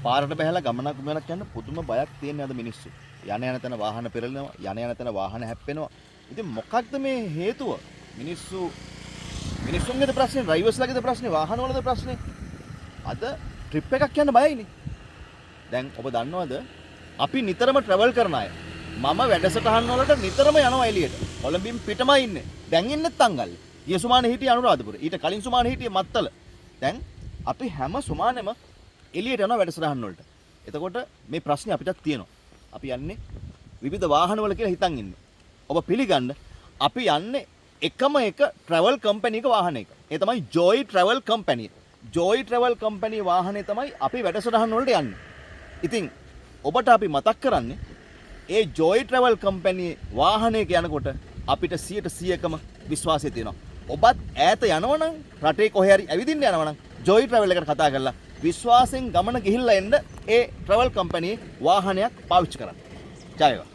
පාරට බහැලා ගමනක් යන පුදුම බයක් තියෙන අද මිනිස්සු. යන යන තැන වාහන පෙරලෙනවා, යන යන තැන වාහන හැප්පෙනවා. ඉතින් මොකක්ද මේ හේතුව? මිනිස්සුන්ගේද ප්‍රශ්නේ, ඩ්‍රයිවර්ස්ලාගේද ප්‍රශ්නේ, වාහන වලද ප්‍රශ්නේ? අද ට්‍රිප් එකක් යන්න බයයිනේ. දැන් ඔබ දන්නවද අපි නිතරම ට්‍රැවල් කරන අය. මම වැඩසටහන් වලට නිතරම යනවා එළියට. කොළඹින් පිටමයි ඉන්නේ. දැන් ඉන්නෙත් අංගල්ල. ඊයේ සුමානේ හිටියේ අනුරාධපුර. ඊට කලින් සුමානේ හිටියේ මත්තල. දැන් අපි හැම සුමානෙම එළියට යනවා වැඩසටහන් වලට. එතකොට මේ ප්‍රශ්නේ අපිටත් තියෙනවා. අපි යන්නේ විවිධ වාහන වල කියලා හිතන් ඉන්නේ. ඔබ පිළිගන්න අපි යන්නේ එකම එක ට්‍රැවල් කම්පැනි එක වාහනයක. ඒ තමයි joy travel company. Joy travel company වාහනේ තමයි අපි වැඩසටහන් වලට යන්නේ. ඉතින් ඔබට අපි මතක් කරන්නේ ඒ ජෝයි ට්‍රැවල් කම්පැනි වාහනයක යනකොට අපිට 100%කම විශ්වාසය තියෙනවා. ඔබත් ඈත යනවනම් රටේ කොහේ හරි ඇවිදින්න යනවනම් ජෝයි ට්‍රැවල් එකට කතා කරලා විශ්වාසයෙන් ගමන ගිහිල්ලා එන්න ඒ ට්‍රැවල් කම්පැනි වාහනයක් පාවිච්චි කරන්න. ජය වේවා.